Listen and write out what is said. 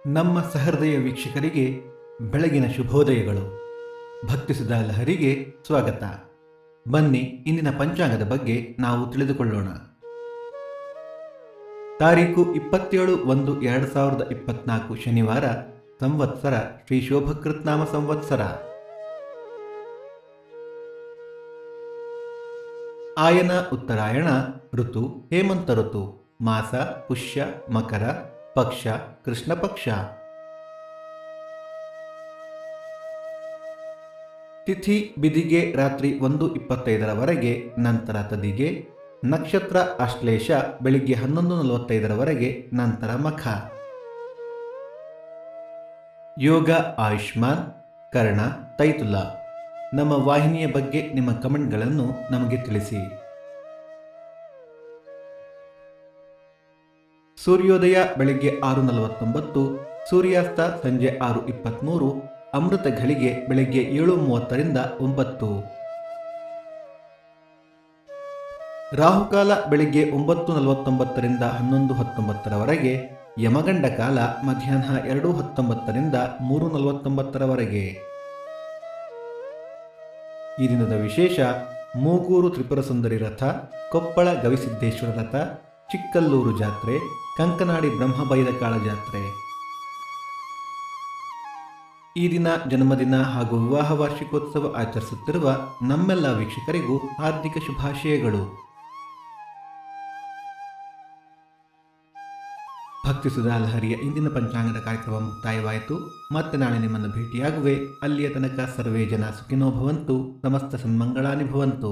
ನಮ್ಮ ಸಹೃದಯ ವೀಕ್ಷಕರಿಗೆ ಬೆಳಗಿನ ಶುಭೋದಯಗಳು. ಭಕ್ತಿಸುಧಾ ಲಹರಿಗೆ ಸ್ವಾಗತ. ಬನ್ನಿ ಇಂದಿನ ಪಂಚಾಂಗದ ಬಗ್ಗೆ ನಾವು ತಿಳಿದುಕೊಳ್ಳೋಣ. ತಾರೀಕು 27/1/2024 ಶನಿವಾರ, ಸಂವತ್ಸರ ಶ್ರೀ ಶೋಭಕೃತ್ನಾಮ ಸಂವತ್ಸರ. ಆಯನ ಉತ್ತರಾಯಣ, ಋತು ಹೇಮಂತ ಋತು, ಮಾಸ ಪುಷ್ಯ ಮಕರ, ಪಕ್ಷ ಕೃಷ್ಣ ಪಕ್ಷ. ತಿಥಿ ಬಿದಿಗೆ ರಾತ್ರಿ 1:25 ನಂತರ ತದಿಗೆ, ನಕ್ಷತ್ರ ಆಶ್ಲೇಷ ಬೆಳಿಗ್ಗೆ 11:45 ನಂತರ ಮಖ. ಯೋಗ ಆಯುಷ್ಮಾನ್, ಕರ್ಣ ತೈತುಲ. ನಮ್ಮ ವಾಹಿನಿಯ ಬಗ್ಗೆ ನಿಮ್ಮ ಕಮೆಂಟ್ಗಳನ್ನು ನಮಗೆ ತಿಳಿಸಿ. ಸೂರ್ಯೋದಯ ಬೆಳಿಗ್ಗೆ 6:49, ಸೂರ್ಯಾಸ್ತ ಸಂಜೆ 6:23, ಅಮೃತ ಘಳಿಗೆ ಬೆಳಿಗ್ಗೆ 7:30 9. ರಾಹುಕಾಲ ಬೆಳಿಗ್ಗೆ 9:49 11:19, ಯಮಗಂಡ ಕಾಲ ಮಧ್ಯಾಹ್ನ 2:19 3:49. ಈ ದಿನದ ವಿಶೇಷ: ಮೂಗೂರು ತ್ರಿಪುರ ಸುಂದರಿ ರಥ, ಕೊಪ್ಪಳ ಗವಿಸಿದ್ದೇಶ್ವರ ರಥ, ಚಿಕ್ಕಲ್ಲೂರು ಜಾತ್ರೆ, ಕಂಕನಾಡಿ ಬ್ರಹ್ಮಬೈದಕಾಳ ಜಾತ್ರೆ. ಈ ದಿನ ಜನ್ಮದಿನ ಹಾಗೂ ವಿವಾಹ ವಾರ್ಷಿಕೋತ್ಸವ ಆಚರಿಸುತ್ತಿರುವ ನಮ್ಮೆಲ್ಲ ವೀಕ್ಷಕರಿಗೂ ಹಾರ್ದಿಕ ಶುಭಾಶಯಗಳು. ಭಕ್ತಿಸುಧಾ ಲಹರಿಯ ಇಂದಿನ ಪಂಚಾಂಗದ ಕಾರ್ಯಕ್ರಮ ಮುಕ್ತಾಯವಾಯಿತು. ಮತ್ತೆ ನಾಳೆ ನಿಮ್ಮನ್ನು ಭೇಟಿಯಾಗುವೆ. ಅಲ್ಲಿಯ ತನಕ ಸರ್ವೇ ಜನ ಸುಖಿನೋ ಭವಂತು, ಸಮಸ್ತ ಸನ್ಮಂಗಳಾನಿ ಭವಂತು.